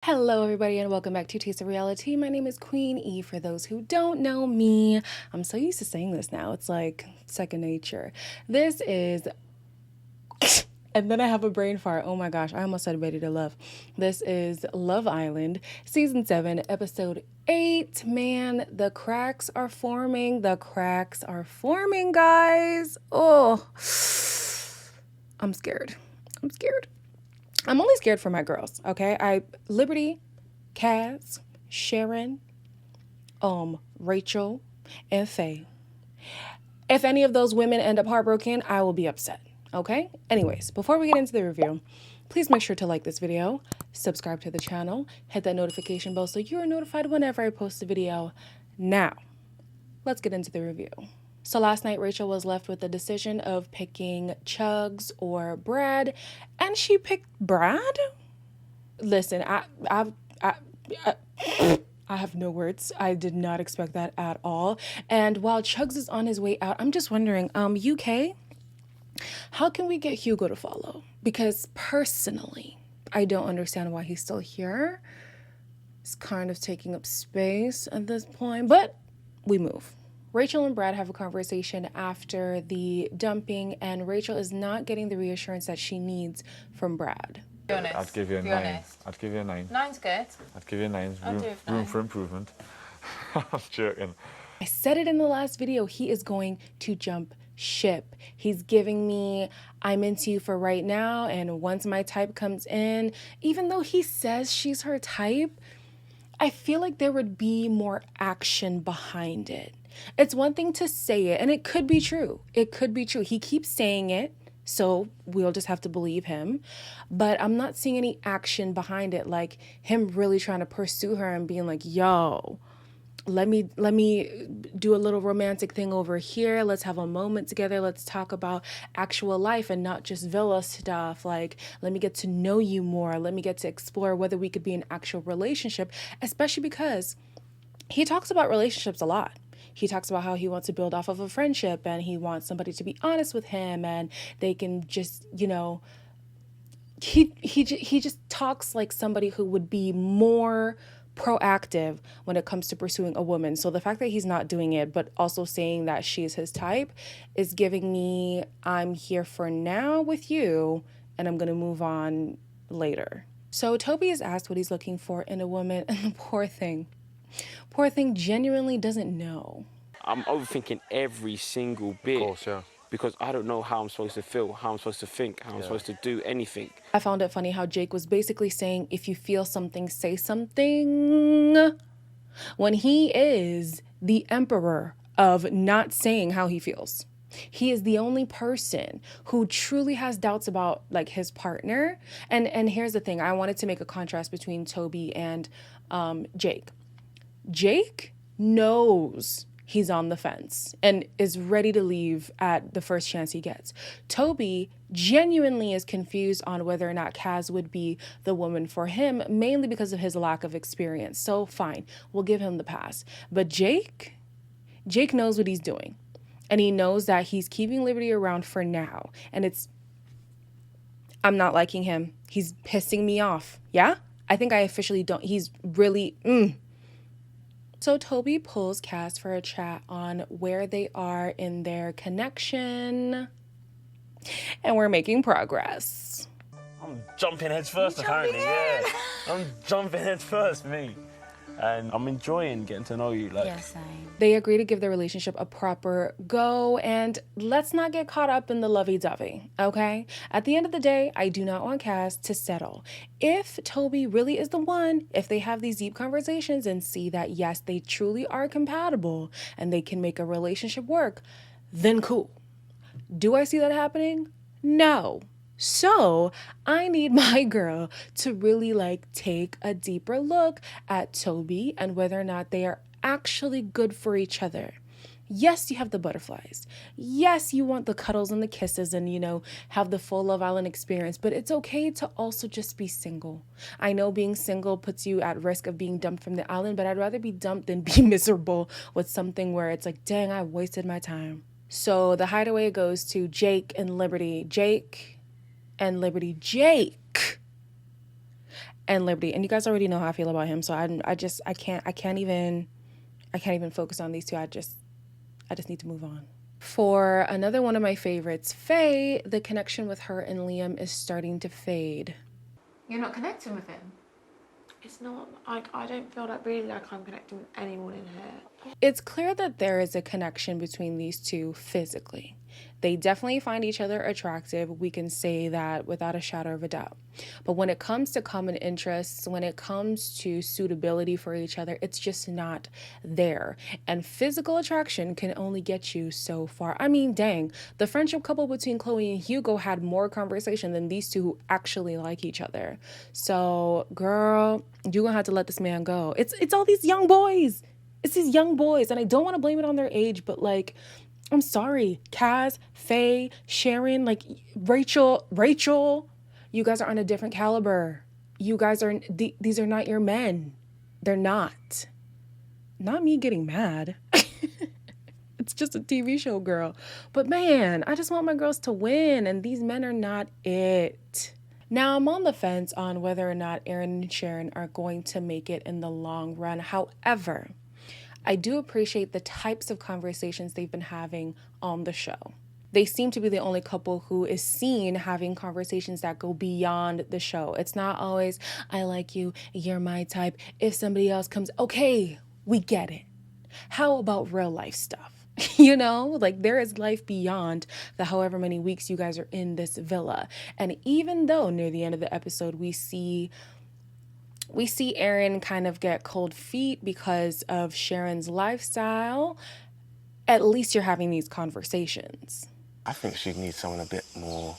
Hello, everybody, and welcome back to Taste of Reality. My name is Queen E. For those who don't know me, I'm so used to saying this now. It's like second nature. This is, and then I have a brain fart. Oh my gosh, I almost said Ready to Love. This is Love Island, Season 7, Episode 8. Man, the cracks are forming. The cracks are forming, guys. Oh, I'm scared. I'm scared. I'm only scared for my girls, okay? Liberty, Kaz, Sharon, Rachel, and Faye. If any of those women end up heartbroken, I will be upset, okay? Anyways, before we get into the review, please make sure to like this video, subscribe to the channel, hit that notification bell so you're notified whenever I post a video. Now, let's get into the review. So last night, Rachel was left with the decision of picking Chugs or Brad, and she picked Brad? Listen, I have no words. I did not expect that at all. And while Chugs is on his way out, I'm just wondering, UK, how can we get Hugo to follow? Because personally, I don't understand why he's still here. He's kind of taking up space at this point, but we move. Rachel and Brad have a conversation after the dumping, and Rachel is not getting the reassurance that she needs from Brad. Be honest. I'd give you a 9. I'd give you a 9. 9's good. I'd give you a 9. Room for improvement. I'm joking. I said it in the last video, he is going to jump ship. He's giving me, I'm into you for right now, and once my type comes in, even though he says she's her type, I feel like there would be more action behind it. It's one thing to say it, and it could be true. It could be true. He keeps saying it, so we'll just have to believe him. But I'm not seeing any action behind it, like him really trying to pursue her and being like, yo, let me do a little romantic thing over here. Let's have a moment together. Let's talk about actual life and not just villa stuff. Like, let me get to know you more. Let me get to explore whether we could be an actual relationship, especially because he talks about relationships a lot. He talks about how he wants to build off of a friendship and he wants somebody to be honest with him and they can just, you know, he just talks like somebody who would be more proactive when it comes to pursuing a woman. So the fact that he's not doing it, but also saying that she's his type is giving me, I'm here for now with you and I'm going to move on later. So Toby is asked what he's looking for in a woman, and the poor thing genuinely doesn't know. I'm overthinking every single bit. Of course, yeah. Because I don't know how I'm supposed to feel, how I'm supposed to think, how I'm supposed to do anything. I found it funny how Jake was basically saying, if you feel something, say something, when he is the emperor of not saying how he feels. He is the only person who truly has doubts about like his partner. And here's the thing, I wanted to make a contrast between Toby and Jake. Jake knows he's on the fence and is ready to leave at the first chance he gets. Toby genuinely is confused on whether or not Kaz would be the woman for him, mainly because of his lack of experience. So fine, we'll give him the pass. But Jake knows what he's doing. And he knows that he's keeping Liberty around for now. And I'm not liking him. He's pissing me off. Yeah? I think I officially don't. He's really, So Toby pulls Kaz for a chat on where they are in their connection. And we're making progress. I'm jumping heads first, apparently, yeah. I'm jumping heads first, me. And I'm enjoying getting to know you. Like, Yeah, same. They agree to give their relationship a proper go, and let's not get caught up in the lovey-dovey, okay? At the end of the day, I do not want Kaz to settle. If Toby really is the one, if they have these deep conversations and see that, yes, they truly are compatible and they can make a relationship work, then cool. Do I see that happening? No. So I need my girl to really like take a deeper look at Toby and whether or not they are actually good for each other. Yes, you have the butterflies. Yes, you want the cuddles and the kisses and, you know, have the full Love Island experience, but it's okay to also just be single. I know being single puts you at risk of being dumped from the island, but I'd rather be dumped than be miserable with something where it's like, dang, I wasted my time. So the hideaway goes to Jake and Liberty. Jake. and Liberty. And you guys already know how I feel about him, so I can't even focus on these two. I just need to move on. For another one of my favorites, Faye, the connection with her and Liam is starting to fade. You're not connecting with him? It's not, I don't feel like really like I'm connecting with anyone in here. It's clear that there is a connection between these two physically. They definitely find each other attractive. We can say that without a shadow of a doubt. But when it comes to common interests, when it comes to suitability for each other, it's just not there. And physical attraction can only get you so far. I mean, dang, the friendship couple between Chloe and Hugo had more conversation than these two who actually like each other. So, girl, you're gonna have to let this man go. It's all these young boys. It's these young boys, and I don't want to blame it on their age, but like, I'm sorry, Kaz, Faye, Sharon, like Rachel, you guys are on a different caliber. You guys are, these are not your men. They're not. Not me getting mad. It's just a TV show, girl. But man, I just want my girls to win, and these men are not it. Now, I'm on the fence on whether or not Aaron and Sharon are going to make it in the long run. However, I do appreciate the types of conversations they've been having on the show. They seem to be the only couple who is seen having conversations that go beyond the show. It's not always, I like you, you're my type. If somebody else comes, okay, we get it. How about real life stuff? You know, like there is life beyond the however many weeks you guys are in this villa. And even though near the end of the episode, we see Aaron kind of get cold feet because of Sharon's lifestyle, at least you're having these conversations. I think she needs someone a bit more.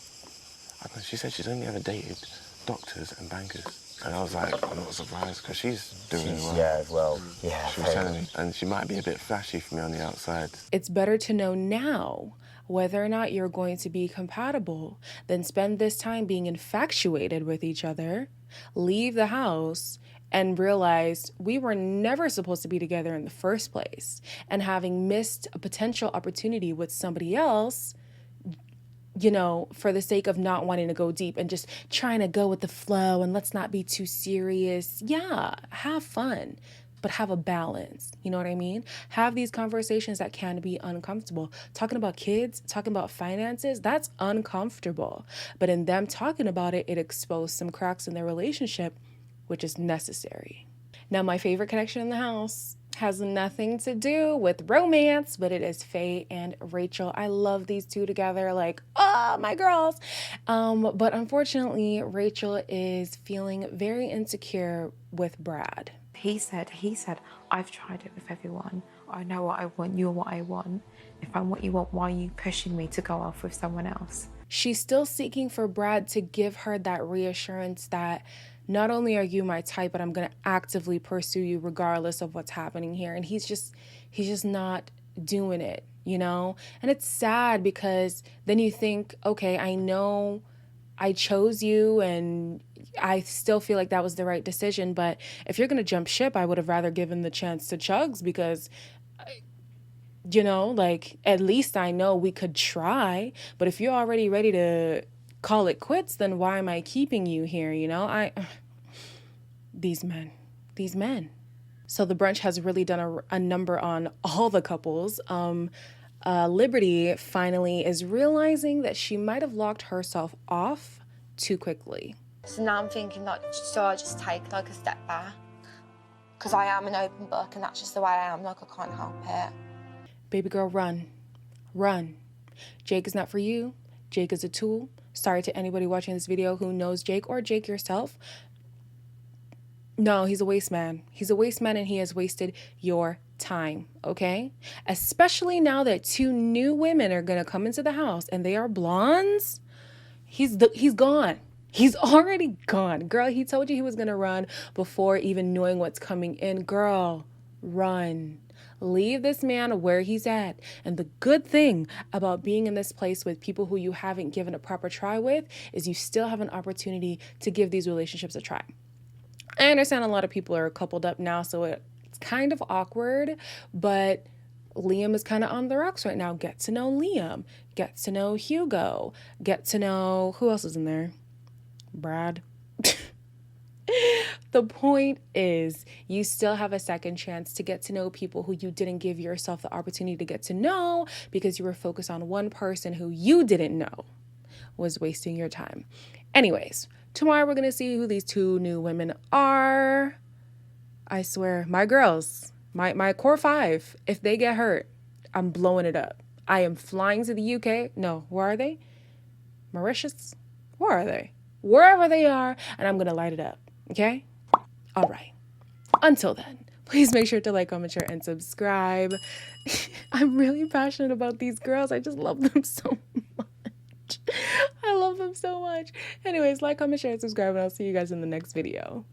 I don't know, she said she's only ever dated doctors and bankers. And I was like, I'm not surprised because she's doing well. Yeah, well, yeah. She was telling me. And she might be a bit flashy for me on the outside. It's better to know now whether or not you're going to be compatible than spend this time being infatuated with each other, leave the house, and realize we were never supposed to be together in the first place. And having missed a potential opportunity with somebody else, you know, for the sake of not wanting to go deep and just trying to go with the flow and let's not be too serious. Yeah, have fun, but have a balance. You know what I mean? Have these conversations that can be uncomfortable. Talking about kids, talking about finances, that's uncomfortable. But in them talking about it, it exposed some cracks in their relationship, which is necessary. Now, my favorite connection in the house has nothing to do with romance, but it is Faye and Rachel. I love these two together, like, oh, my girls. But unfortunately, Rachel is feeling very insecure with Brad. He said, I've tried it with everyone. I know what I want, you're what I want. If I'm what you want, why are you pushing me to go off with someone else? She's still seeking for Brad to give her that reassurance that not only are you my type, but I'm going to actively pursue you regardless of what's happening here. And he's just not doing it, you know? And it's sad because then you think, okay, I know I chose you and I still feel like that was the right decision. But if you're going to jump ship, I would have rather given the chance to Chugs because, you know, like at least I know we could try. But if you're already ready to call it quits, then why am I keeping you here? You know, these men. So the brunch has really done a number on all the couples. Liberty finally is realizing that she might have locked herself off too quickly. So now I'm thinking, like, so I just take like a step back because I am an open book and that's just the way I am. Like, I can't help it. Baby girl, run. Jake is not for you. Jake is a tool. Sorry to anybody watching this video who knows Jake or Jake yourself. No, he's a waste man. He's a waste man and he has wasted your time, okay? Especially now that two new women are gonna come into the house and they are blondes. He's gone. He's already gone. Girl, he told you he was gonna run before even knowing what's coming in. Girl, run. Leave this man where he's at. And the good thing about being in this place with people who you haven't given a proper try with is you still have an opportunity to give these relationships a try. I understand a lot of people are coupled up now, so it's kind of awkward, but Liam is kind of on the rocks right now. Get to know Liam. Get to know Hugo. Get to know, who else is in there? Brad. The point is, you still have a second chance to get to know people who you didn't give yourself the opportunity to get to know because you were focused on one person who you didn't know was wasting your time. Anyways, tomorrow we're going to see who these two new women are. I swear, my girls, my core five, if they get hurt, I'm blowing it up. I am flying to the UK. No, where are they? Mauritius? Where are they? Wherever they are, and I'm going to light it up. Okay? All right. Until then, please make sure to like, comment, share, and subscribe. I'm really passionate about these girls. I just love them so much. I love them so much. Anyways, like, comment, share, and subscribe, and I'll see you guys in the next video.